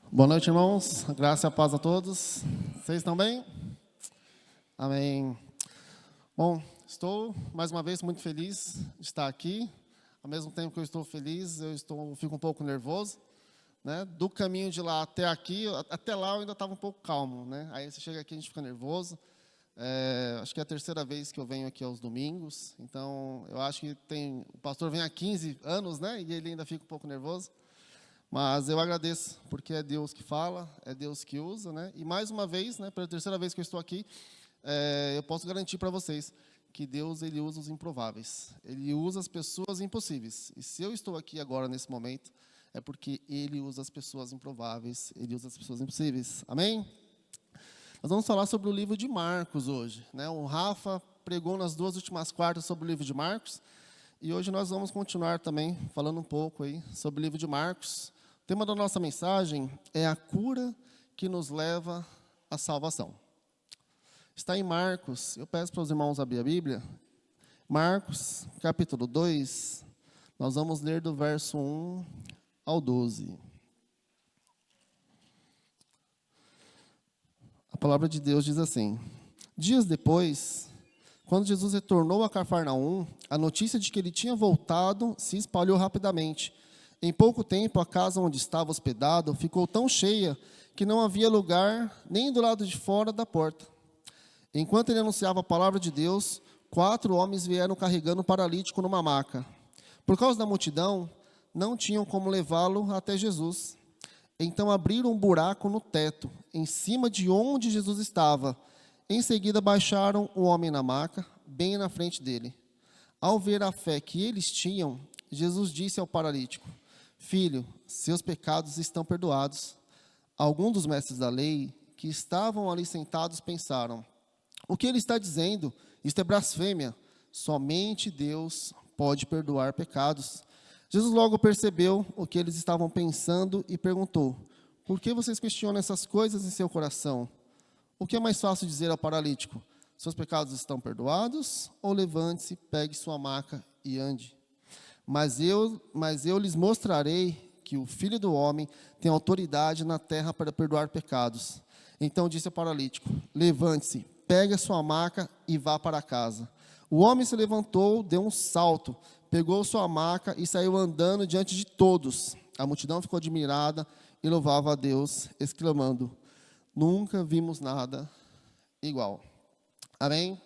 Boa noite, irmãos. Graça e a paz a todos. Vocês estão bem? Amém. Bom, estou mais uma vez muito feliz de estar aqui. Ao mesmo tempo que eu estou feliz, fico um pouco nervoso, né? Do caminho de lá até aqui, até lá eu ainda estava um pouco calmo, né? Aí você chega aqui a gente fica nervoso. Acho que é a terceira vez que eu venho aqui aos domingos. Então, eu acho que o pastor vem há 15 anos, né? E ele ainda fica um pouco nervoso. Mas eu agradeço, porque é Deus que fala, é Deus que usa, né? E mais uma vez, né, pela terceira vez que eu estou aqui, eu posso garantir para vocês que Deus, Ele usa os improváveis. Ele usa as pessoas impossíveis. E se eu estou aqui agora, nesse momento, é porque Ele usa as pessoas improváveis, Ele usa as pessoas impossíveis. Amém? Nós vamos falar sobre o livro de Marcos hoje, né? O Rafa pregou nas 2 últimas quartas sobre o livro de Marcos, e hoje nós vamos continuar também falando um pouco aí sobre o livro de Marcos. O tema da nossa mensagem é a cura que nos leva à salvação. Está em Marcos, eu peço para os irmãos abrir a Bíblia. Marcos, capítulo 2, nós vamos ler do verso 1 ao 12. A palavra de Deus diz assim: Dias depois, quando Jesus retornou a Cafarnaum, a notícia de que ele tinha voltado se espalhou rapidamente. Em pouco tempo, a casa onde estava hospedado ficou tão cheia que não havia lugar nem do lado de fora da porta. Enquanto ele anunciava a palavra de Deus, 4 homens vieram carregando um paralítico numa maca. Por causa da multidão, não tinham como levá-lo até Jesus. Então abriram um buraco no teto, em cima de onde Jesus estava. Em seguida baixaram o homem na maca, bem na frente dele. Ao ver a fé que eles tinham, Jesus disse ao paralítico: Filho, seus pecados estão perdoados. Alguns dos mestres da lei, que estavam ali sentados, pensaram: O que ele está dizendo? Isto é blasfêmia. Somente Deus pode perdoar pecados. Jesus logo percebeu o que eles estavam pensando e perguntou: Por que vocês questionam essas coisas em seu coração? O que é mais fácil dizer ao paralítico? Seus pecados estão perdoados? Ou levante-se, pegue sua maca e ande? Mas eu lhes mostrarei que o Filho do Homem tem autoridade na terra para perdoar pecados. Então disse ao paralítico: Levante-se, pegue a sua maca e vá para casa. O homem se levantou, deu um salto, pegou sua maca e saiu andando diante de todos. A multidão ficou admirada e louvava a Deus, exclamando: Nunca vimos nada igual. Amém?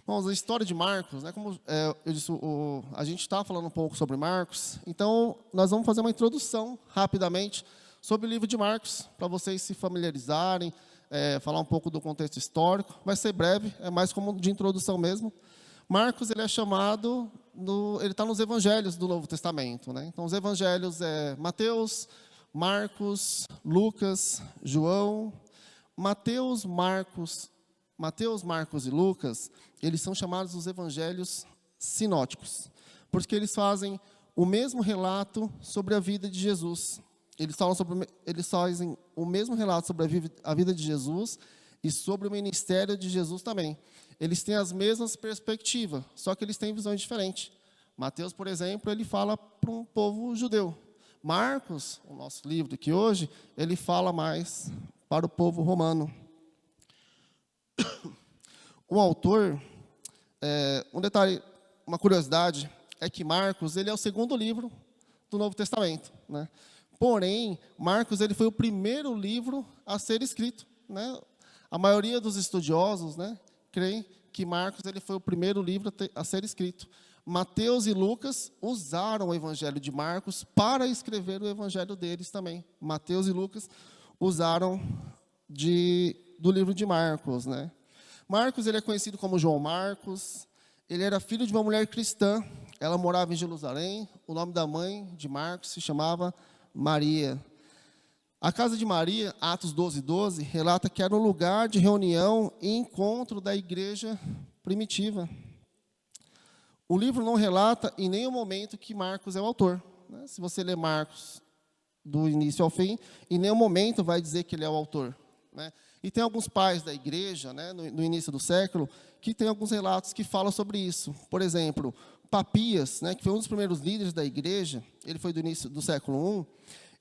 Bom, a história de Marcos, né, como eu disse, a gente está falando um pouco sobre Marcos, então nós vamos fazer uma introdução rapidamente sobre o livro de Marcos, para vocês se familiarizarem, falar um pouco do contexto histórico. Vai ser breve, é mais como de introdução mesmo. Marcos, ele é chamado, ele está nos evangelhos do Novo Testamento, né? Então os evangelhos Mateus, Marcos, Lucas, João. Mateus, Marcos e Lucas, eles são chamados os evangelhos sinóticos, porque eles fazem o mesmo relato sobre a vida de Jesus. Eles fazem o mesmo relato sobre a vida de Jesus e sobre o ministério de Jesus também. Eles têm as mesmas perspectivas, só que eles têm visões diferentes. Mateus, por exemplo, ele fala para um povo judeu. Marcos, o nosso livro aqui hoje, ele fala mais para o povo romano. O autor, um detalhe, uma curiosidade, é que Marcos, ele é o segundo livro do Novo Testamento, né? Porém, Marcos, ele foi o primeiro livro a ser escrito, né? A maioria dos estudiosos, né, creem que Marcos, ele foi o primeiro livro a ser escrito. Mateus e Lucas usaram o evangelho de Marcos para escrever o evangelho deles também. Mateus e Lucas usaram do livro de Marcos, né? Marcos, ele é conhecido como João Marcos. Ele era filho de uma mulher cristã. Ela morava em Jerusalém. O nome da mãe de Marcos se chamava Maria. A casa de Maria, Atos 12:12, relata que era um lugar de reunião e encontro da igreja primitiva. O livro não relata em nenhum momento que Marcos é o autor, né? Se você ler Marcos do início ao fim, em nenhum momento vai dizer que ele é o autor, né? E tem alguns pais da igreja, né, no início do século, que tem alguns relatos que falam sobre isso. Por exemplo, Papias, né, que foi um dos primeiros líderes da igreja, ele foi do início do século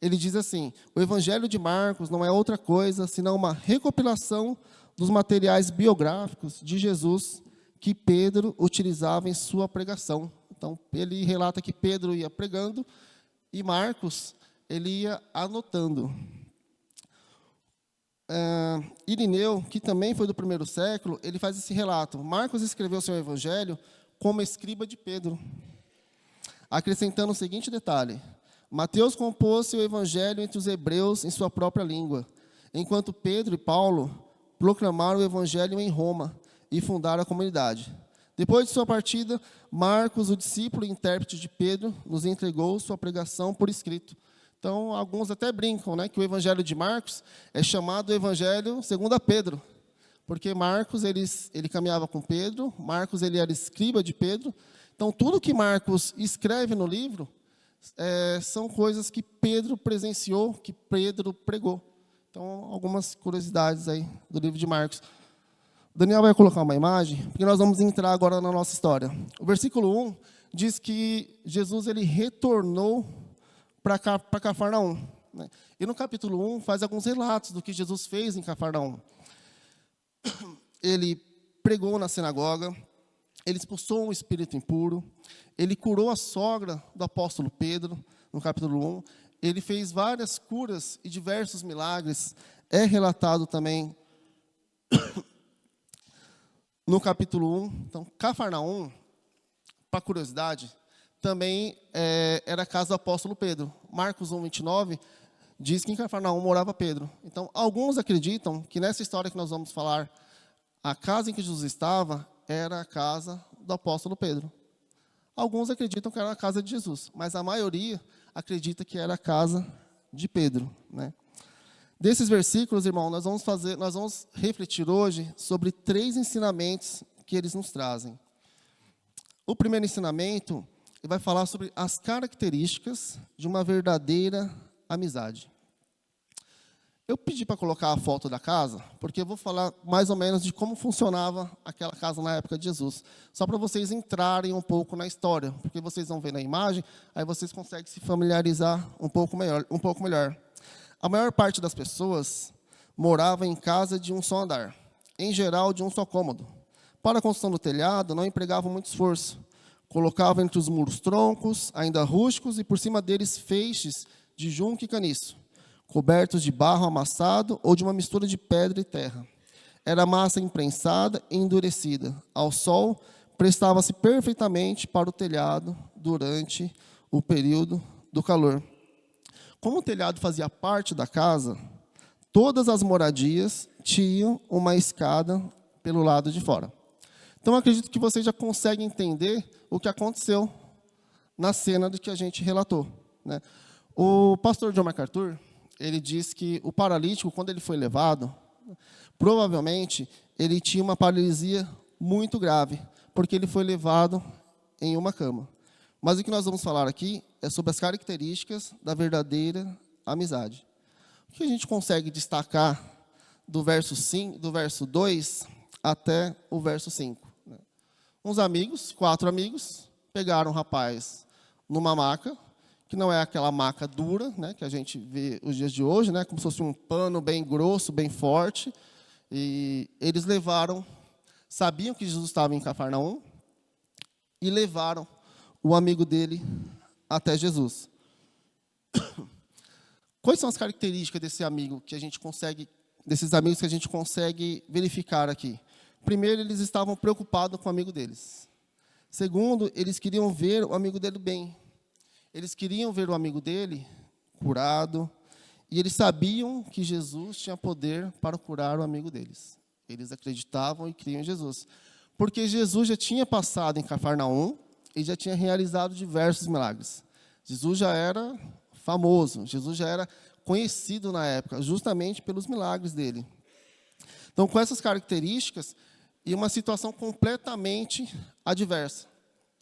I, ele diz assim: o Evangelho de Marcos não é outra coisa senão uma recopilação dos materiais biográficos de Jesus que Pedro utilizava em sua pregação. Então, ele relata que Pedro ia pregando e Marcos, ele ia anotando. Irineu, que também foi do primeiro século, ele faz esse relato. Marcos escreveu seu evangelho como escriba de Pedro, acrescentando o seguinte detalhe: Mateus compôs seu evangelho entre os hebreus em sua própria língua, enquanto Pedro e Paulo proclamaram o evangelho em Roma e fundaram a comunidade. Depois de sua partida, Marcos, o discípulo e intérprete de Pedro, nos entregou sua pregação por escrito. Então, alguns até brincam, né, que o evangelho de Marcos é chamado evangelho segundo a Pedro, porque Marcos ele caminhava com Pedro, Marcos ele era escriba de Pedro. Então, tudo que Marcos escreve no livro são coisas que Pedro presenciou, que Pedro pregou. Então, algumas curiosidades aí do livro de Marcos. O Daniel vai colocar uma imagem, porque nós vamos entrar agora na nossa história. O versículo 1 diz que Jesus ele retornou para Cafarnaum, né? E no capítulo 1 faz alguns relatos do que Jesus fez em Cafarnaum. Ele pregou na sinagoga, ele expulsou um espírito impuro, ele curou a sogra do apóstolo Pedro, no capítulo 1. Ele fez várias curas e diversos milagres. É relatado também no capítulo 1. Então, Cafarnaum, para curiosidade, também era a casa do apóstolo Pedro. Marcos 1:29 diz que em Cafarnaum morava Pedro. Então, alguns acreditam que nessa história que nós vamos falar, a casa em que Jesus estava era a casa do apóstolo Pedro. Alguns acreditam que era a casa de Jesus, mas a maioria acredita que era a casa de Pedro, né? Desses versículos, irmão, nós vamos refletir hoje sobre 3 ensinamentos que eles nos trazem. O primeiro ensinamento vai falar sobre as características de uma verdadeira amizade. Eu pedi para colocar a foto da casa, porque eu vou falar mais ou menos de como funcionava aquela casa na época de Jesus. Só para vocês entrarem um pouco na história, porque vocês vão ver na imagem, aí vocês conseguem se familiarizar um pouco melhor. A maior parte das pessoas morava em casa de um só andar, em geral de um só cômodo. Para a construção do telhado, não empregavam muito esforço. Colocavam entre os muros troncos, ainda rústicos, e por cima deles feixes de junco e caniço, cobertos de barro amassado ou de uma mistura de pedra e terra. Era massa imprensada e endurecida. Ao sol, prestava-se perfeitamente para o telhado durante o período do calor. Como o telhado fazia parte da casa, todas as moradias tinham uma escada pelo lado de fora. Então, acredito que vocês já conseguem entender o que aconteceu na cena do que a gente relatou, né? O pastor John MacArthur, ele diz que o paralítico, quando ele foi levado, provavelmente ele tinha uma paralisia muito grave, porque ele foi levado em uma cama. Mas o que nós vamos falar aqui é sobre as características da verdadeira amizade. O que a gente consegue destacar do verso 2 até o verso 5? Uns amigos, 4 amigos, pegaram um rapaz numa maca, que não é aquela maca dura, né, que a gente vê os dias de hoje, né, como se fosse um pano bem grosso, bem forte. E eles sabiam que Jesus estava em Cafarnaum, e levaram o amigo dele até Jesus. Quais são as características desses amigos que a gente consegue verificar aqui? Primeiro, eles estavam preocupados com o amigo deles. Segundo, eles queriam ver o amigo dele bem. Eles queriam ver o amigo dele curado. E eles sabiam que Jesus tinha poder para curar o amigo deles. Eles acreditavam e criam em Jesus. Porque Jesus já tinha passado em Cafarnaum e já tinha realizado diversos milagres. Jesus já era famoso, Jesus já era conhecido na época, justamente pelos milagres dele. Então, com essas características, e uma situação completamente adversa.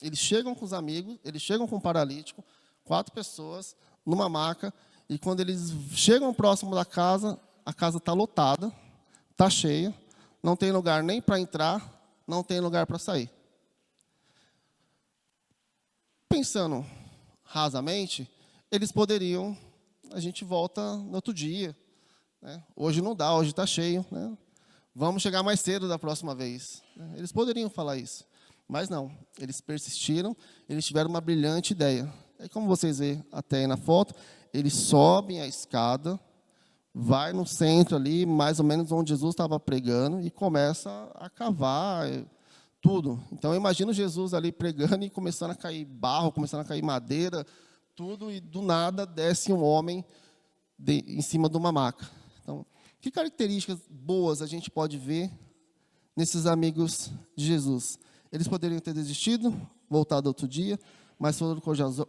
Eles chegam com os amigos, eles chegam com o paralítico, 4 pessoas, numa maca, e quando eles chegam próximo da casa, a casa está lotada, está cheia, não tem lugar nem para entrar, não tem lugar para sair. Pensando rasamente, eles poderiam a gente volta no outro dia, né? Hoje não dá, hoje está cheio, né? Vamos chegar mais cedo da próxima vez. Eles poderiam falar isso, mas não. Eles persistiram, eles tiveram uma brilhante ideia. Aí, como vocês veem até aí na foto, eles sobem a escada, vai no centro ali, mais ou menos onde Jesus estava pregando, e começa a cavar tudo. Então, eu imagino Jesus ali pregando e começando a cair barro, começando a cair madeira, tudo, e do nada desce um homem em cima de uma maca. Então, que características boas a gente pode ver nesses amigos de Jesus? Eles poderiam ter desistido, voltado outro dia, mas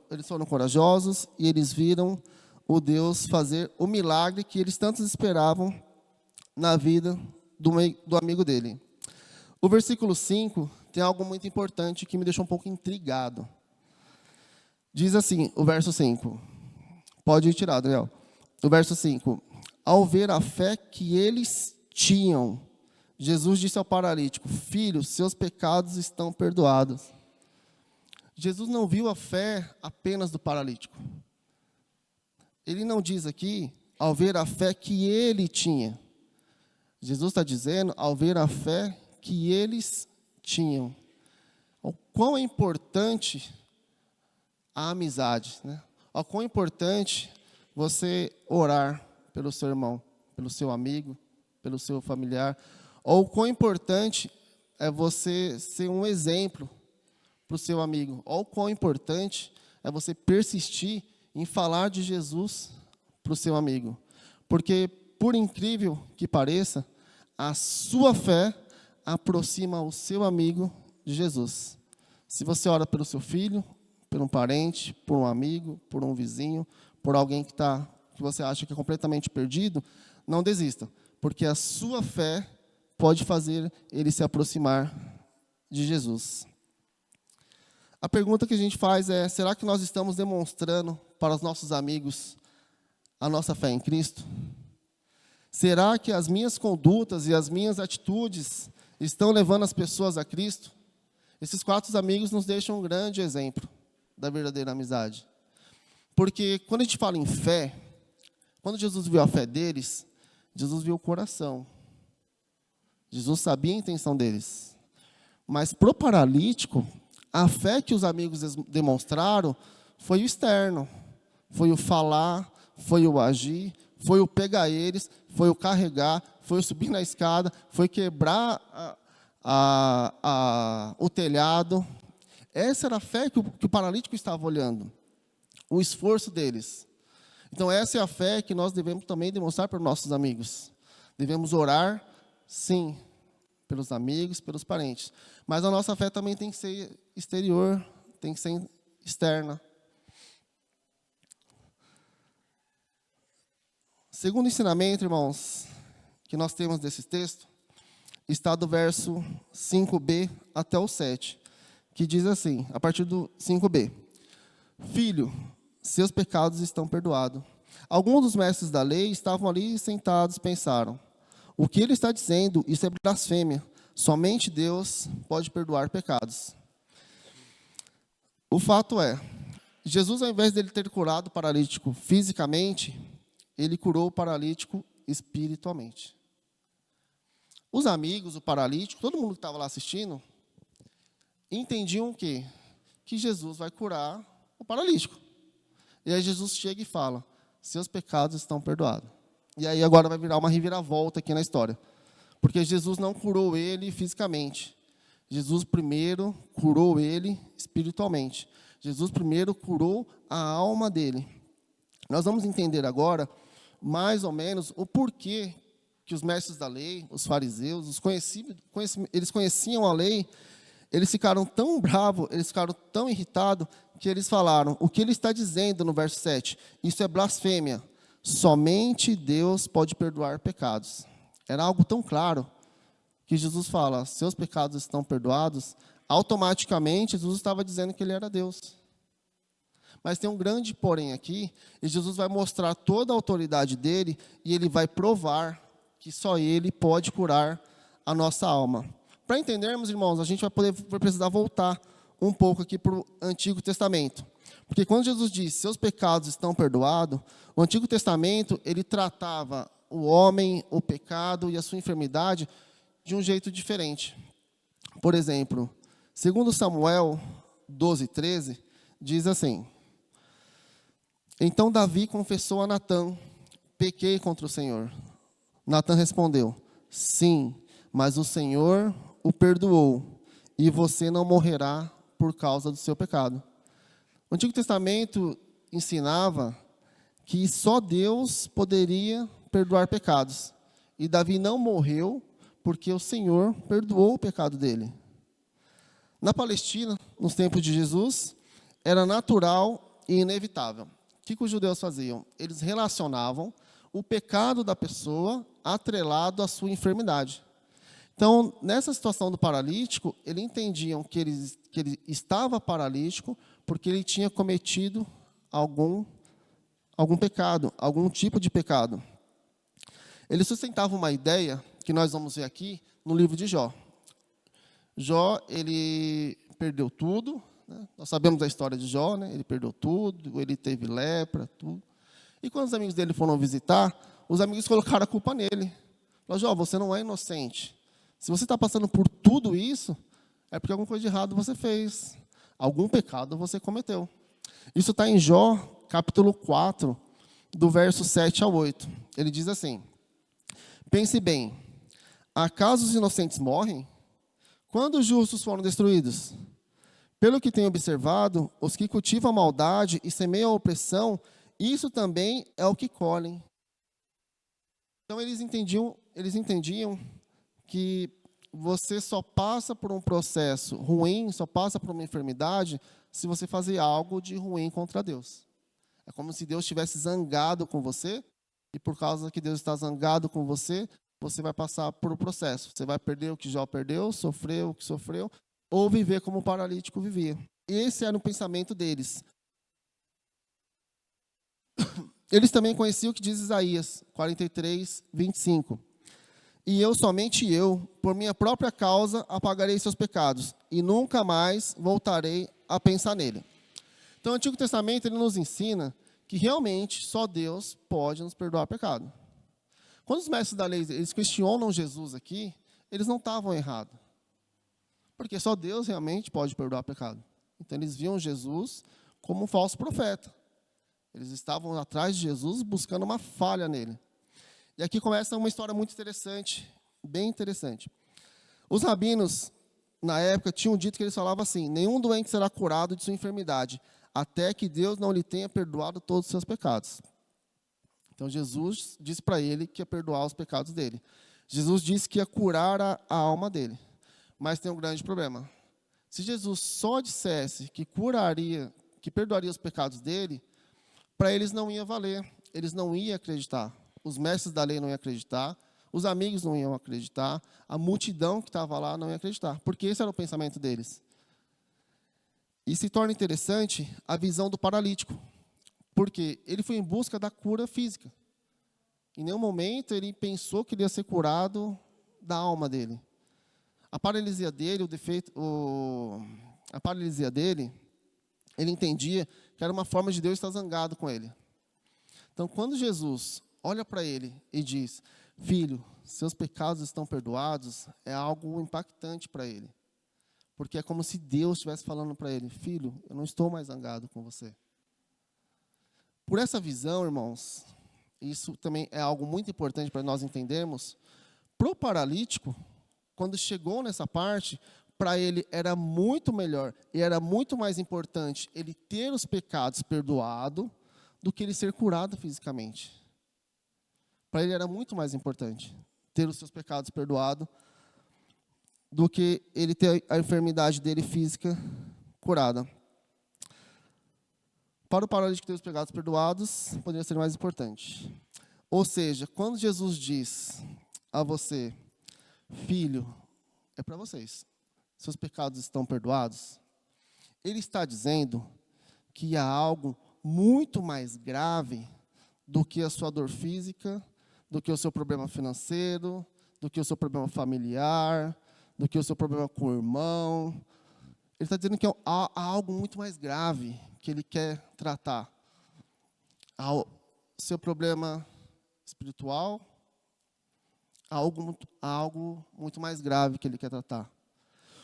eles foram corajosos e eles viram o Deus fazer o milagre que eles tantos esperavam na vida do amigo dele. O versículo 5 tem algo muito importante que me deixou um pouco intrigado. Diz assim, o verso 5. Pode ir tirar, Daniel. O verso 5. Ao ver a fé que eles tinham, Jesus disse ao paralítico: filho, seus pecados estão perdoados. Jesus não viu a fé apenas do paralítico. Ele não diz aqui, ao ver a fé que ele tinha. Jesus está dizendo, ao ver a fé que eles tinham. O quão é importante a amizade, né? O quão é importante você orar pelo seu irmão, pelo seu amigo, pelo seu familiar. Ou o quão importante é você ser um exemplo para o seu amigo. Ou o quão importante é você persistir em falar de Jesus para o seu amigo. Porque, por incrível que pareça, a sua fé aproxima o seu amigo de Jesus. Se você ora pelo seu filho, por um parente, por um amigo, por um vizinho, por alguém que você acha que é completamente perdido, não desista, porque a sua fé pode fazer ele se aproximar de Jesus. A pergunta que a gente faz é: será que nós estamos demonstrando para os nossos amigos a nossa fé em Cristo? Será que as minhas condutas e as minhas atitudes estão levando as pessoas a Cristo? Esses 4 amigos nos deixam um grande exemplo da verdadeira amizade. Porque quando a gente fala em fé, quando Jesus viu a fé deles, Jesus viu o coração. Jesus sabia a intenção deles. Mas para o paralítico, a fé que os amigos demonstraram foi o externo. Foi o falar, foi o agir, foi o pegar eles, foi o carregar, foi o subir na escada, foi quebrar o telhado. Essa era a fé que o paralítico estava olhando. O esforço deles. Então, essa é a fé que nós devemos também demonstrar para os nossos amigos. Devemos orar, sim, pelos amigos, pelos parentes. Mas a nossa fé também tem que ser exterior, tem que ser externa. Segundo ensinamento, irmãos, que nós temos desse texto, está do verso 5b até o 7, que diz assim, a partir do 5b. Filho, seus pecados estão perdoados. Alguns dos mestres da lei estavam ali sentados, pensaram: o que ele está dizendo, isso é blasfêmia. Somente Deus pode perdoar pecados. O fato é, Jesus, ao invés dele ter curado o paralítico fisicamente, ele curou o paralítico espiritualmente. Os amigos, o paralítico, todo mundo que estava lá assistindo, entendiam o quê? Que Jesus vai curar o paralítico. E aí Jesus chega e fala: seus pecados estão perdoados. E aí agora vai virar uma reviravolta aqui na história. Porque Jesus não curou ele fisicamente. Jesus primeiro curou ele espiritualmente. Jesus primeiro curou a alma dele. Nós vamos entender agora, mais ou menos, o porquê que os mestres da lei, os fariseus, eles conheciam a lei, eles ficaram tão bravos, eles ficaram tão irritados, que eles falaram: o que ele está dizendo no verso 7? Isso é blasfêmia. Somente Deus pode perdoar pecados. Era algo tão claro que Jesus fala: seus pecados estão perdoados. Automaticamente, Jesus estava dizendo que ele era Deus. Mas tem um grande porém aqui, e Jesus vai mostrar toda a autoridade dele, e ele vai provar que só ele pode curar a nossa alma. Para entendermos, irmãos, a gente vai precisar voltar um pouco aqui para o Antigo Testamento. Porque quando Jesus disse, seus pecados estão perdoados, o Antigo Testamento, ele tratava o homem, o pecado e a sua enfermidade de um jeito diferente. Por exemplo, segundo Samuel 12:13, diz assim: Então Davi confessou a Natã, pequei contra o Senhor. Natã respondeu, sim, mas o Senhor o perdoou, e você não morrerá por causa do seu pecado. O Antigo Testamento ensinava que só Deus poderia perdoar pecados. E Davi não morreu porque o Senhor perdoou o pecado dele. Na Palestina, nos tempos de Jesus, era natural e inevitável. O que os judeus faziam? Eles relacionavam o pecado da pessoa atrelado à sua enfermidade. Então, nessa situação do paralítico, eles entendiam que ele estava paralítico porque ele tinha cometido algum pecado, algum tipo de pecado. Eles sustentavam uma ideia que nós vamos ver aqui no livro de Jó. Jó, ele perdeu tudo, né? Nós sabemos da história de Jó, né? Ele perdeu tudo, ele teve lepra, tudo. E quando os amigos dele foram visitar, os amigos colocaram a culpa nele. Falaram, Jó, você não é inocente. Se você está passando por tudo isso, é porque alguma coisa de errado você fez. Algum pecado você cometeu. Isso está em Jó, capítulo 4, do verso 7 ao 8. Ele diz assim, pense bem, acaso os inocentes morrem? Quando os justos foram destruídos? Pelo que tenho observado, os que cultivam a maldade e semeiam a opressão, isso também é o que colhem. Então eles entendiam que você só passa por um processo ruim, só passa por uma enfermidade, se você fazer algo de ruim contra Deus. É como se Deus estivesse zangado com você, e por causa que Deus está zangado com você, você vai passar por um processo. Você vai perder o que Jó perdeu, sofrer o que sofreu, ou viver como o paralítico vivia. Esse era o pensamento deles. Eles também conheciam o que diz Isaías 43:25. E eu, somente eu, por minha própria causa, apagarei seus pecados, e nunca mais voltarei a pensar nele. Então, o Antigo Testamento ele nos ensina que realmente só Deus pode nos perdoar pecado. Quando os mestres da lei eles questionam Jesus aqui, eles não estavam errados. Porque só Deus realmente pode perdoar pecado. Então, eles viam Jesus como um falso profeta. Eles estavam atrás de Jesus buscando uma falha nele. E aqui começa uma história muito interessante, bem interessante. Os rabinos, na época, tinham dito que eles falavam assim, nenhum doente será curado de sua enfermidade, até que Deus não lhe tenha perdoado todos os seus pecados. Então, Jesus disse para ele que ia perdoar os pecados dele. Jesus disse que ia curar a alma dele. Mas tem um grande problema. Se Jesus só dissesse que curaria, que perdoaria os pecados dele, para eles não ia valer, eles não iam acreditar. Os mestres da lei não iam acreditar, os amigos não iam acreditar, a multidão que estava lá não ia acreditar, porque esse era o pensamento deles. E se torna interessante a visão do paralítico, porque ele foi em busca da cura física. Em nenhum momento ele pensou que ele ia ser curado da alma dele. A paralisia dele, ele entendia que era uma forma de Deus estar zangado com ele. Então, quando Jesus olha para ele e diz, filho, seus pecados estão perdoados, é algo impactante para ele. Porque é como se Deus estivesse falando para ele, filho, eu não estou mais zangado com você. Por essa visão, irmãos, isso também é algo muito importante para nós entendermos, para o paralítico, quando chegou nessa parte, para ele era muito melhor e era muito mais importante ele ter os pecados perdoados do que ele ser curado fisicamente. Para ele era muito mais importante ter os seus pecados perdoados do que ele ter a enfermidade dele física curada. Para o paralítico ter os pecados perdoados, poderia ser mais importante. Ou seja, quando Jesus diz a você, filho, é para vocês, seus pecados estão perdoados, ele está dizendo que há algo muito mais grave do que a sua dor física, do que o seu problema financeiro, do que o seu problema familiar, do que o seu problema com o irmão. Ele está dizendo que há algo muito mais grave que ele quer tratar. Há o seu problema espiritual, há algo muito mais grave que ele quer tratar.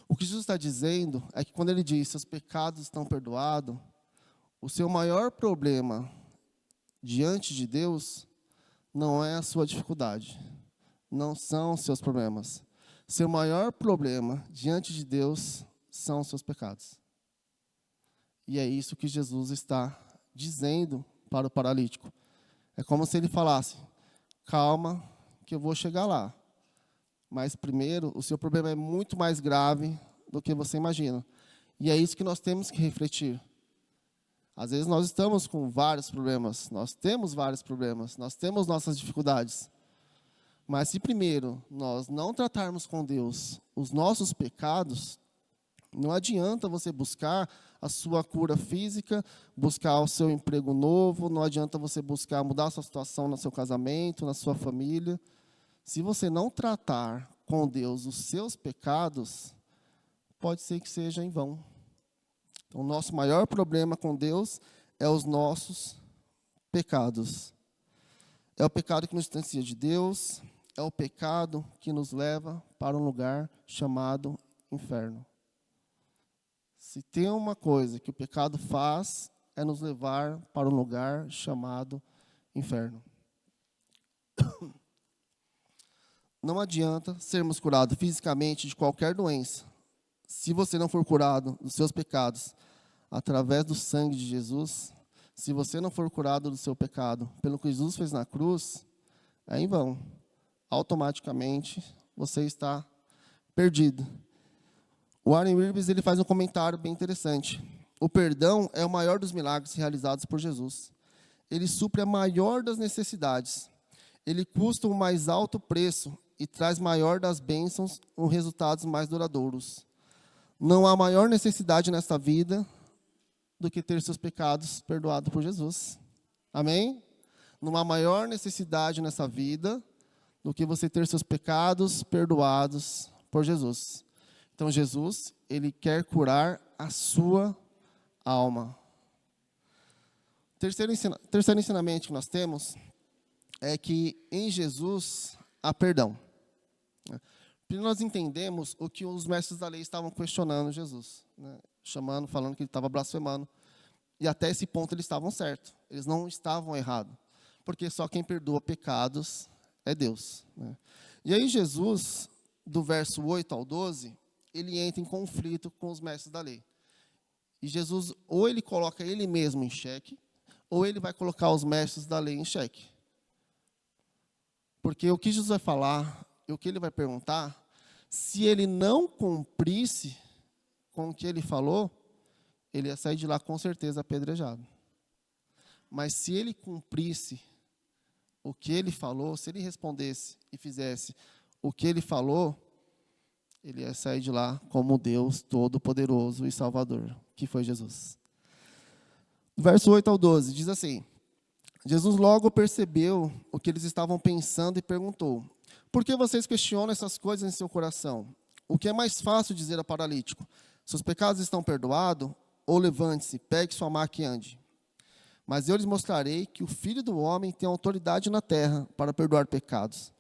O que Jesus está dizendo é que quando ele diz seus pecados estão perdoados, o seu maior problema diante de Deus não é a sua dificuldade, não são os seus problemas. Seu maior problema diante de Deus são os seus pecados. E é isso que Jesus está dizendo para o paralítico. É como se ele falasse: calma, que eu vou chegar lá. Mas primeiro, o seu problema é muito mais grave do que você imagina. E é isso que nós temos que refletir. Às vezes nós estamos com vários problemas, nós temos vários problemas, nós temos nossas dificuldades. Mas se primeiro nós não tratarmos com Deus os nossos pecados, não adianta você buscar a sua cura física, buscar o seu emprego novo, não adianta você buscar mudar a sua situação no seu casamento, na sua família. Se você não tratar com Deus os seus pecados, pode ser que seja em vão. Então, o nosso maior problema com Deus é os nossos pecados. É o pecado que nos distancia de Deus, é o pecado que nos leva para um lugar chamado inferno. Se tem uma coisa que o pecado faz, é nos levar para um lugar chamado inferno. Não adianta sermos curados fisicamente de qualquer doença. Se você não for curado dos seus pecados através do sangue de Jesus, se você não for curado do seu pecado pelo que Jesus fez na cruz, é em vão. Automaticamente você está perdido. O Warren Wiersbe, ele faz um comentário bem interessante. O perdão é o maior dos milagres realizados por Jesus. Ele supre a maior das necessidades. Ele custa o mais alto preço e traz maior das bênçãos os resultados mais duradouros. Não há maior necessidade nesta vida do que ter seus pecados perdoados por Jesus. Amém? Não há maior necessidade nessa vida do que você ter seus pecados perdoados por Jesus. Então, Jesus, ele quer curar a sua alma. Terceiro ensinamento que nós temos é que em Jesus há perdão. Primeiro nós entendemos o que os mestres da lei estavam questionando Jesus, né? Falando que ele estava blasfemando. E até esse ponto eles estavam certos. Eles não estavam errados. Porque só quem perdoa pecados é Deus, né? E aí Jesus, do verso 8 ao 12, ele entra em conflito com os mestres da lei. E Jesus, ou ele coloca ele mesmo em xeque, ou ele vai colocar os mestres da lei em xeque. Porque o que Jesus vai falar, e o que ele vai perguntar, se ele não cumprisse com o que ele falou, ele ia sair de lá com certeza apedrejado. Mas se ele cumprisse o que ele falou, se ele respondesse e fizesse o que ele falou, ele ia sair de lá como Deus Todo-Poderoso e Salvador, que foi Jesus. Verso 8 ao 12, diz assim: Jesus logo percebeu o que eles estavam pensando e perguntou: por que vocês questionam essas coisas em seu coração? O que é mais fácil dizer ao paralítico: seus pecados estão perdoados? Ou levante-se, pegue sua maca e ande. Mas eu lhes mostrarei que o Filho do Homem tem autoridade na terra para perdoar pecados.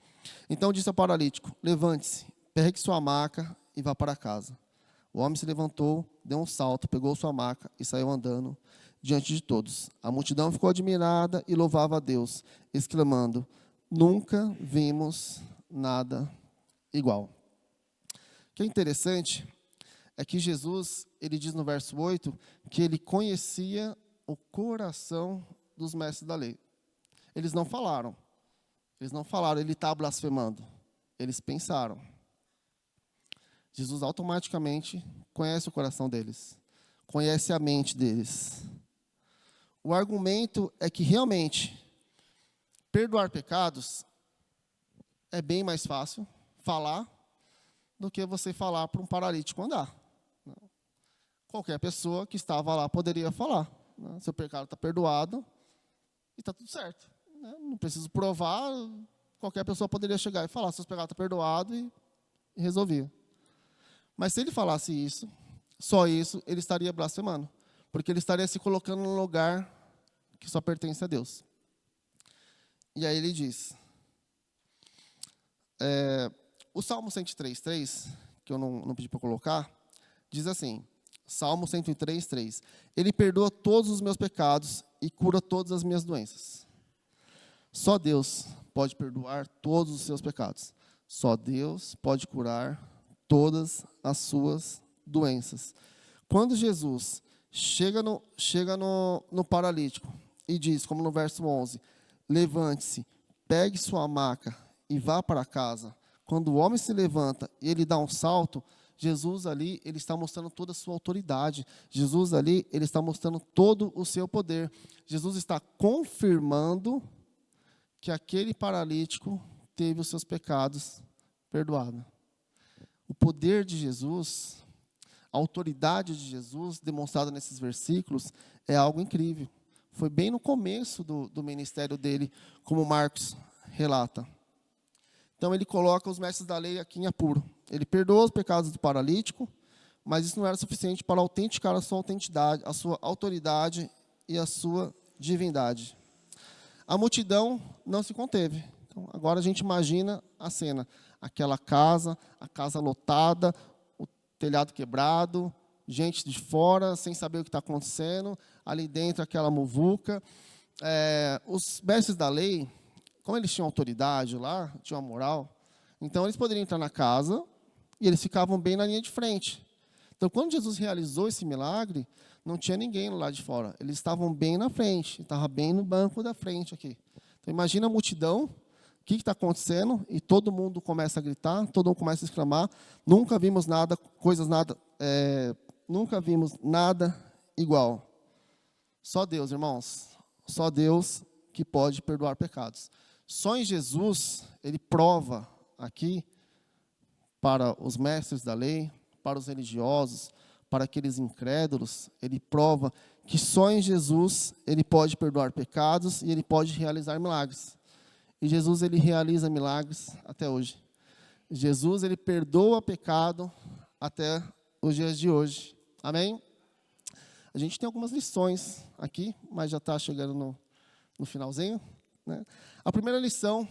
Então disse ao paralítico: levante-se, pegue sua maca e vá para casa. O homem se levantou, deu um salto, pegou sua maca e saiu andando diante de todos. A multidão ficou admirada e louvava a Deus, exclamando: nunca vimos nada igual. O que é interessante é que Jesus, ele diz no verso 8, que ele conhecia o coração dos mestres da lei. Eles não falaram, ele está blasfemando. Eles pensaram. Jesus automaticamente conhece o coração deles, conhece a mente deles. O argumento é que realmente perdoar pecados é bem mais fácil falar do que você falar para um paralítico andar. Qualquer pessoa que estava lá poderia falar: seu pecado está perdoado e está tudo certo. Não preciso provar, qualquer pessoa poderia chegar e falar: seus pecados estão perdoados e resolvia. Mas se ele falasse isso, só isso ele estaria blasfemando, porque ele estaria se colocando num lugar que só pertence a Deus. E aí ele diz, o Salmo 103:3, que eu não pedi para colocar, diz assim, Salmo 103:3, ele perdoa todos os meus pecados e cura todas as minhas doenças. Só Deus pode perdoar todos os seus pecados. Só Deus pode curar todas as suas doenças. Quando Jesus chega no paralítico e diz, como no verso 11, levante-se, pegue sua maca e vá para casa. Quando o homem se levanta e ele dá um salto, Jesus ali, ele está mostrando toda a sua autoridade. Jesus ali, ele está mostrando todo o seu poder. Jesus está confirmando que aquele paralítico teve os seus pecados perdoados. O poder de Jesus, a autoridade de Jesus, demonstrada nesses versículos, é algo incrível. Foi bem no começo do ministério dele, como Marcos relata. Então, ele coloca os mestres da lei aqui em apuro. Ele perdoa os pecados do paralítico, mas isso não era suficiente para autenticar a sua autenticidade, a sua autoridade e a sua divindade. A multidão não se conteve. Então, agora a gente imagina a cena. Aquela casa, a casa lotada, o telhado quebrado, gente de fora, sem saber o que está acontecendo, ali dentro aquela muvuca. Os mestres da lei, como eles tinham autoridade lá, tinham moral, então eles poderiam entrar na casa e eles ficavam bem na linha de frente. Então, quando Jesus realizou esse milagre, não tinha ninguém lá de fora. Eles estavam bem na frente, estavam bem no banco da frente aqui. Então, imagina a multidão, o que está acontecendo, e todo mundo começa a gritar, todo mundo começa a exclamar, nunca vimos nada igual. Só Deus, irmãos, só Deus que pode perdoar pecados. Só em Jesus, ele prova aqui, para os mestres da lei, para os religiosos, para aqueles incrédulos, ele prova que só em Jesus ele pode perdoar pecados e ele pode realizar milagres. E Jesus, ele realiza milagres até hoje. Jesus, ele perdoa pecado até os dias de hoje. Amém? A gente tem algumas lições aqui, mas já está chegando no finalzinho, né? A primeira lição,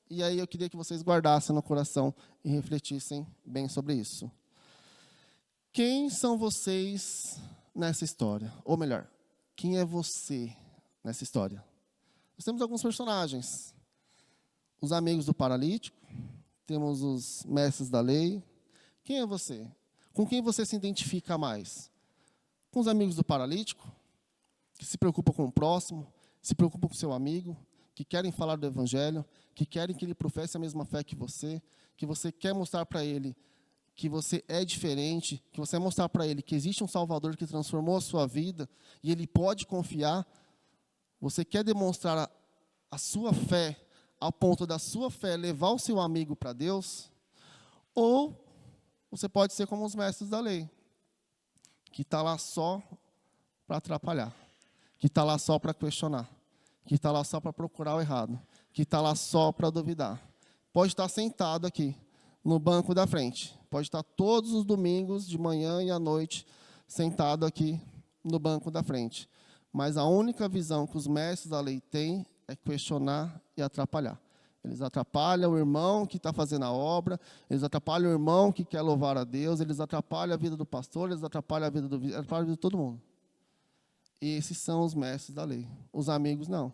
e aí eu queria que vocês guardassem no coração e refletissem bem sobre isso. Quem são vocês nessa história? Ou melhor, quem é você nessa história? Nós temos alguns personagens. Os amigos do paralítico, temos os mestres da lei. Quem é você? Com quem você se identifica mais? Com os amigos do paralítico, que se preocupam com o próximo, se preocupam com o seu amigo, que querem falar do evangelho, que querem que ele professe a mesma fé que você quer mostrar para ele que você é diferente, que você quer mostrar para ele que existe um Salvador que transformou a sua vida e ele pode confiar. Você quer demonstrar a sua fé ao ponto da sua fé levar o seu amigo para Deus? Ou você pode ser como os mestres da lei, que está lá só para atrapalhar, que está lá só para questionar, que está lá só para procurar o errado, que está lá só para duvidar. Pode estar sentado aqui, no banco da frente. Pode estar todos os domingos, de manhã e à noite, sentado aqui no banco da frente. Mas a única visão que os mestres da lei têm é questionar e atrapalhar. Eles atrapalham o irmão que está fazendo a obra, eles atrapalham o irmão que quer louvar a Deus, eles atrapalham a vida do pastor, eles atrapalham a vida atrapalham a vida de todo mundo. E esses são os mestres da lei. Os amigos não.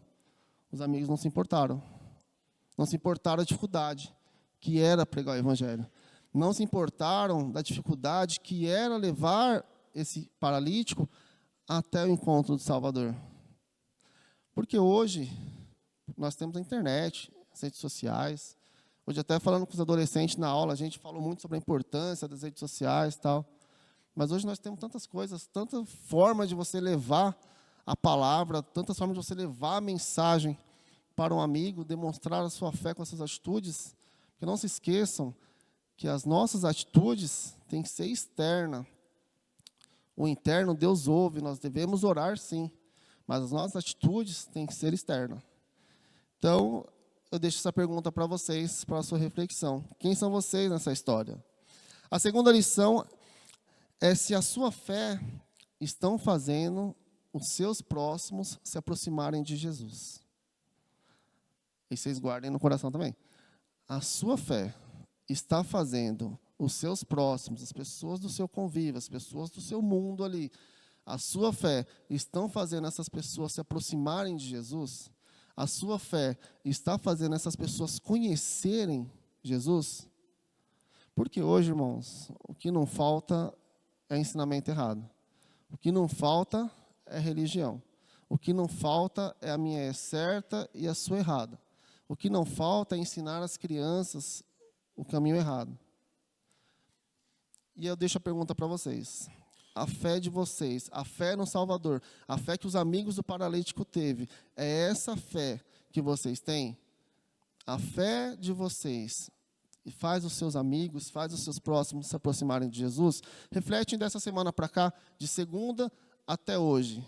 Os amigos não se importaram. Não se importaram da dificuldade que era pregar o evangelho. Não se importaram da dificuldade que era levar esse paralítico até o encontro do Salvador. Porque hoje nós temos a internet, as redes sociais. Hoje, até falando com os adolescentes na aula, a gente falou muito sobre a importância das redes sociais e tal. Mas hoje nós temos tantas coisas, tantas formas de você levar a palavra, tantas formas de você levar a mensagem para um amigo, demonstrar a sua fé com as suas atitudes. Porque não se esqueçam que as nossas atitudes têm que ser externas. O interno Deus ouve, nós devemos orar sim, mas as nossas atitudes têm que ser externas. Então, eu deixo essa pergunta para vocês, para a sua reflexão. Quem são vocês nessa história? A segunda lição é se a sua fé estão fazendo os seus próximos se aproximarem de Jesus. E vocês guardem no coração também. A sua fé está fazendo os seus próximos, as pessoas do seu convívio, as pessoas do seu mundo ali, a sua fé estão fazendo essas pessoas se aproximarem de Jesus? A sua fé está fazendo essas pessoas conhecerem Jesus? Porque hoje, irmãos, o que não falta é ensinamento errado. O que não falta é religião. O que não falta é a minha é certa e a sua errada. O que não falta é ensinar as crianças o caminho errado. E eu deixo a pergunta para vocês. A fé de vocês, a fé no Salvador, a fé que os amigos do paralítico teve, é essa fé que vocês têm? A fé de vocês faz os seus amigos, faz os seus próximos se aproximarem de Jesus? Refletem dessa semana para cá, de segunda até hoje.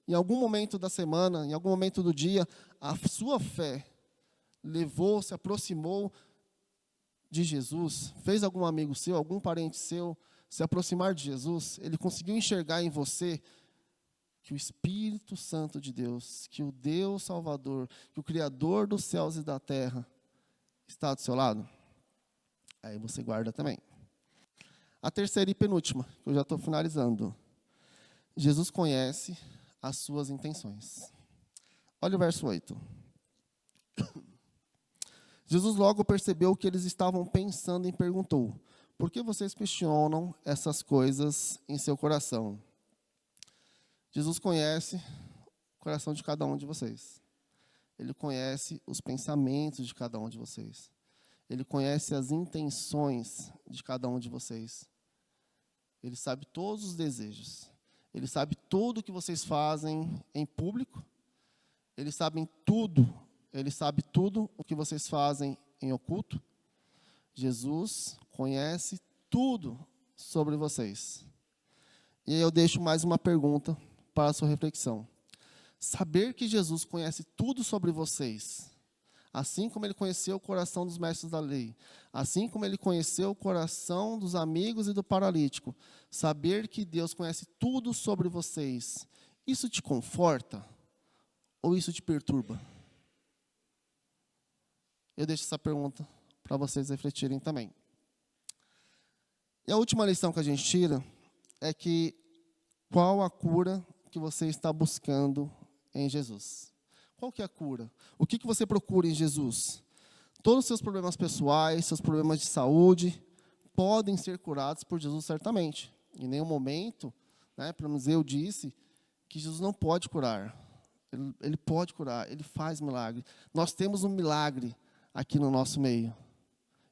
Em algum momento da semana, em algum momento do dia, a sua fé levou, se aproximou de Jesus? Fez algum amigo seu, algum parente seu se aproximar de Jesus? Ele conseguiu enxergar em você que o Espírito Santo de Deus, que o Deus Salvador, que o Criador dos céus e da terra está do seu lado? Aí você guarda também. A terceira e penúltima, que eu já estou finalizando. Jesus conhece as suas intenções. Olha o verso 8. Jesus logo percebeu o que eles estavam pensando e perguntou: por que vocês questionam essas coisas em seu coração? Jesus conhece o coração de cada um de vocês. Ele conhece os pensamentos de cada um de vocês. Ele conhece as intenções de cada um de vocês. Ele sabe todos os desejos. Ele sabe tudo o que vocês fazem em público. Ele sabe tudo o que vocês fazem em oculto. Jesus conhece tudo sobre vocês. E aí eu deixo mais uma pergunta para a sua reflexão. Saber que Jesus conhece tudo sobre vocês, assim como ele conheceu o coração dos mestres da lei, assim como ele conheceu o coração dos amigos e do paralítico, saber que Deus conhece tudo sobre vocês, isso te conforta ou isso te perturba? Eu deixo essa pergunta para vocês refletirem também. E a última lição que a gente tira é que qual a cura que você está buscando em Jesus? Qual que é a cura? O que você procura em Jesus? Todos os seus problemas pessoais, seus problemas de saúde, podem ser curados por Jesus certamente. Em nenhum momento, pelo menos eu disse, que Jesus não pode curar. Ele pode curar, ele faz milagre. Nós temos um milagre aqui no nosso meio.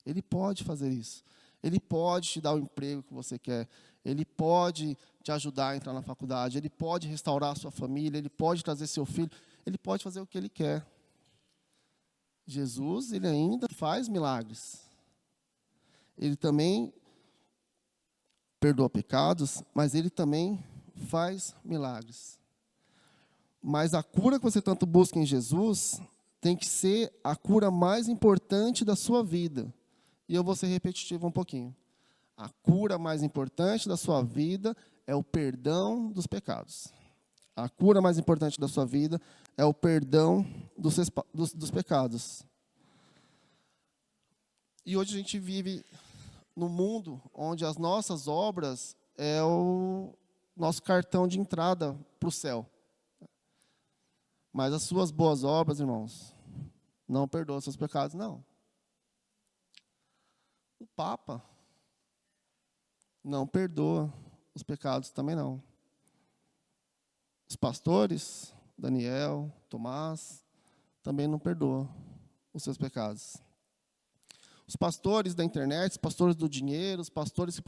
Ele pode fazer isso. Ele pode te dar o emprego que você quer. Ele pode te ajudar a entrar na faculdade. Ele pode restaurar a sua família. Ele pode trazer seu filho. Ele pode fazer o que ele quer. Jesus, ele ainda faz milagres. Ele também perdoa pecados, mas ele também faz milagres. Mas a cura que você tanto busca em Jesus tem que ser a cura mais importante da sua vida. E eu vou ser repetitivo um pouquinho. A cura mais importante da sua vida é o perdão dos pecados. A cura mais importante da sua vida é o perdão dos pecados. E hoje a gente vive num mundo onde as nossas obras é o nosso cartão de entrada para o céu. Mas as suas boas obras, irmãos, não perdoam seus pecados, não. O Papa não perdoa os pecados também não. Os pastores, Daniel, Tomás, também não perdoam os seus pecados. Os pastores da internet, os pastores do dinheiro, os pastores que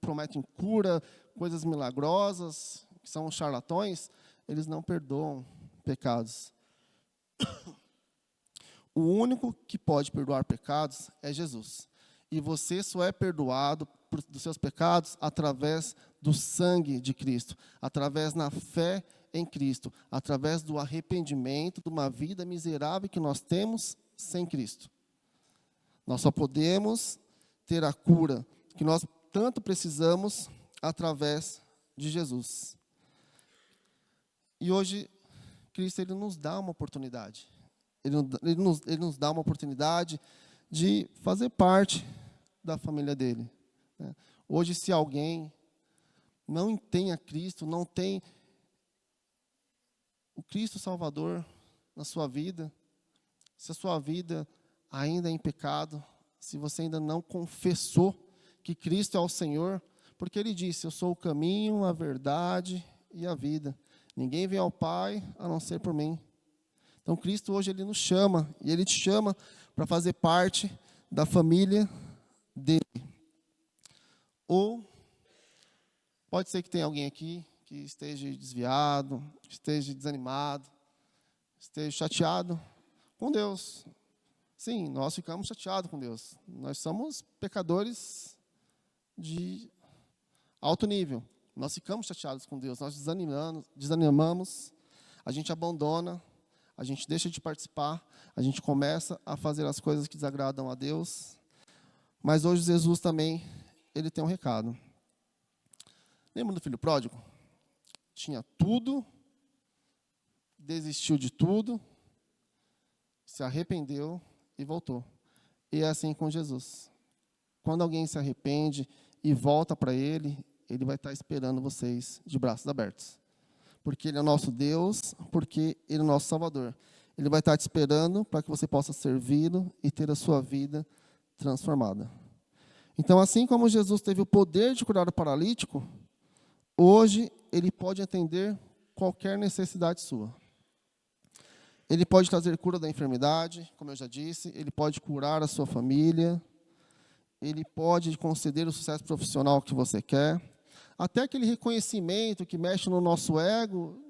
prometem cura, coisas milagrosas, que são charlatões, eles não perdoam pecados. O único que pode perdoar pecados é Jesus. E você só é perdoado dos seus pecados através do sangue de Cristo, através da fé em Cristo, através do arrependimento de uma vida miserável que nós temos sem Cristo. Nós só podemos ter a cura que nós tanto precisamos através de Jesus. E hoje, Cristo ele nos dá uma oportunidade. Ele nos dá uma oportunidade de fazer parte da família dele. Hoje, se alguém não tem a Cristo, não tem o Cristo Salvador na sua vida, se a sua vida ainda é em pecado, se você ainda não confessou que Cristo é o Senhor, porque Ele disse, eu sou o caminho, a verdade e a vida. Ninguém vem ao Pai a não ser por mim. Então, Cristo hoje Ele nos chama, e Ele te chama para fazer parte da família dele. Ou pode ser que tenha alguém aqui que esteja desviado, esteja desanimado, esteja chateado com Deus. Sim, nós ficamos chateados com Deus. Nós somos pecadores de alto nível. Nós ficamos chateados com Deus, nós desanimamos, a gente abandona, a gente deixa de participar, a gente começa a fazer as coisas que desagradam a Deus. Mas hoje Jesus também, ele tem um recado. Lembra do filho pródigo? Tinha tudo, desistiu de tudo, se arrependeu e voltou. E é assim com Jesus. Quando alguém se arrepende e volta para Ele, Ele vai estar esperando vocês de braços abertos. Porque Ele é o nosso Deus, porque Ele é o nosso Salvador. Ele vai estar te esperando para que você possa servi-lo e ter a sua vida transformada. Então, assim como Jesus teve o poder de curar o paralítico, hoje Ele pode atender qualquer necessidade sua. Ele pode trazer cura da enfermidade, como eu já disse, Ele pode curar a sua família, Ele pode conceder o sucesso profissional que você quer, até aquele reconhecimento que mexe no nosso ego,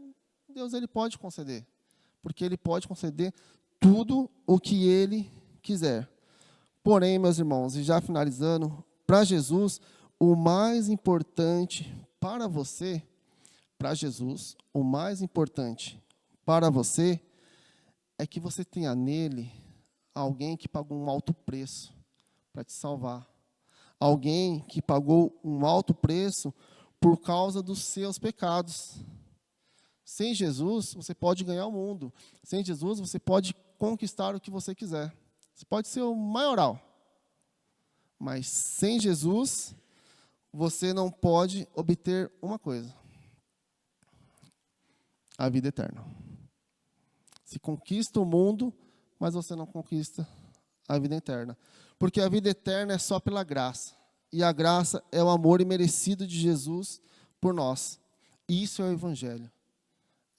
Deus Ele pode conceder, porque Ele pode conceder tudo o que Ele quiser. Porém, meus irmãos, e já finalizando, para Jesus, o mais importante para você, para Jesus, o mais importante para você é que você tenha nele alguém que pagou um alto preço para te salvar. Alguém que pagou um alto preço por causa dos seus pecados. Sem Jesus, você pode ganhar o mundo. Sem Jesus, você pode conquistar o que você quiser. Você pode ser o maioral. Mas sem Jesus, você não pode obter uma coisa: a vida eterna. Se conquista o mundo, mas você não conquista a vida eterna. Porque a vida eterna é só pela graça. E a graça é o amor imerecido de Jesus por nós. E isso é o Evangelho.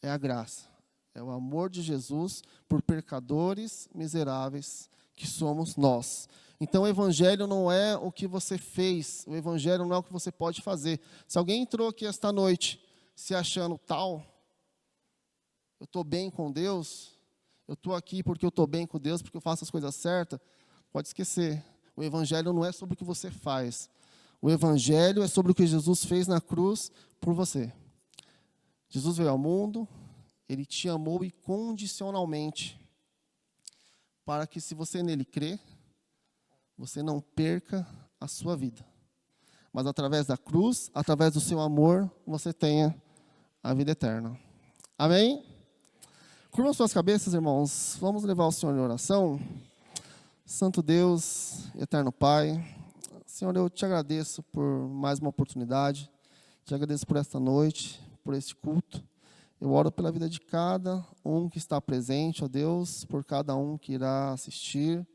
É a graça. É o amor de Jesus por pecadores miseráveis que somos nós. Então o Evangelho não é o que você fez. O Evangelho não é o que você pode fazer. Se alguém entrou aqui esta noite se achando tal, eu estou bem com Deus, eu estou aqui porque eu estou bem com Deus, porque eu faço as coisas certas, pode esquecer. O Evangelho não é sobre o que você faz. O Evangelho é sobre o que Jesus fez na cruz por você. Jesus veio ao mundo, Ele te amou incondicionalmente, para que se você nele crê, você não perca a sua vida. Mas através da cruz, através do seu amor, você tenha a vida eterna. Amém? Curvam suas cabeças, irmãos. Vamos levar o Senhor em oração. Santo Deus, eterno Pai, Senhor, eu te agradeço por mais uma oportunidade. Te agradeço por esta noite, por este culto. Eu oro pela vida de cada um que está presente, ó Deus, por cada um que irá assistir.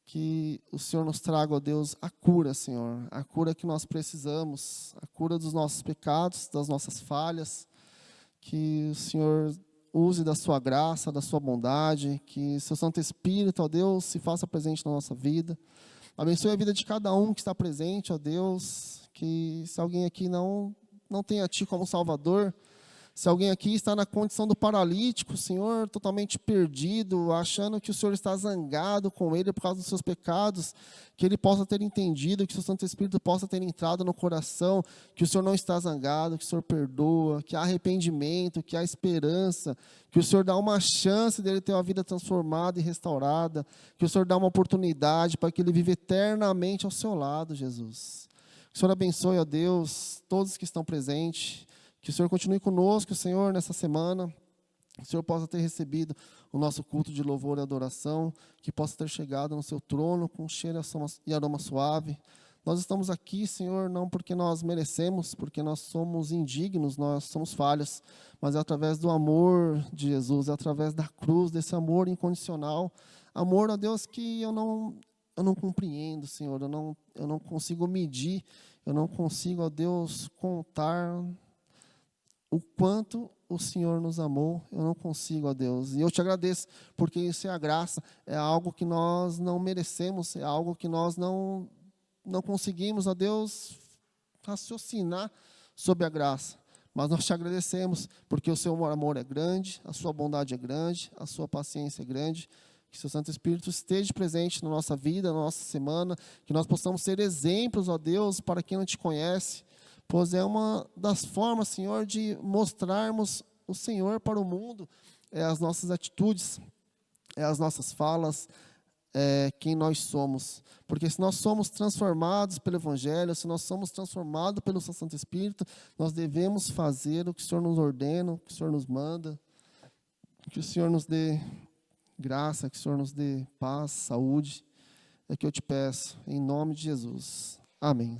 Que o Senhor nos traga, ó Deus, a cura, Senhor. A cura que nós precisamos, a cura dos nossos pecados, das nossas falhas. Que o Senhor use da sua graça, da sua bondade, que seu Santo Espírito, ó Deus, se faça presente na nossa vida. Abençoe a vida de cada um que está presente, ó Deus, que se alguém aqui não tem a Ti como Salvador, se alguém aqui está na condição do paralítico, Senhor, totalmente perdido, achando que o Senhor está zangado com ele por causa dos seus pecados, que ele possa ter entendido, que o seu Santo Espírito possa ter entrado no coração, que o Senhor não está zangado, que o Senhor perdoa, que há arrependimento, que há esperança, que o Senhor dá uma chance dele ter uma vida transformada e restaurada, que o Senhor dá uma oportunidade para que ele viva eternamente ao seu lado, Jesus. Que o Senhor abençoe, ó Deus, todos que estão presentes. Que o Senhor continue conosco, Senhor, nessa semana. Que o Senhor possa ter recebido o nosso culto de louvor e adoração. Que possa ter chegado no seu trono com cheiro e aroma suave. Nós estamos aqui, Senhor, não porque nós merecemos, porque nós somos indignos, nós somos falhos, mas é através do amor de Jesus, é através da cruz, desse amor incondicional. Amor, ó Deus, que eu não compreendo, Senhor, eu não consigo medir, eu não consigo, ó Deus, contar o quanto o Senhor nos amou, eu não consigo, ó Deus. E eu te agradeço, porque isso é a graça, é algo que nós não merecemos, é algo que nós não conseguimos, ó Deus, raciocinar sobre a graça. Mas nós te agradecemos, porque o seu amor é grande, a sua bondade é grande, a sua paciência é grande. Que seu Santo Espírito esteja presente na nossa vida, na nossa semana, que nós possamos ser exemplos, ó Deus, para quem não te conhece, pois é uma das formas, Senhor, de mostrarmos o Senhor para o mundo, é as nossas atitudes, é as nossas falas, quem nós somos. Porque se nós somos transformados pelo Evangelho, se nós somos transformados pelo seu Santo Espírito, nós devemos fazer o que o Senhor nos ordena, o que o Senhor nos manda, que o Senhor nos dê graça, que o Senhor nos dê paz, saúde. É que eu te peço, em nome de Jesus. Amém.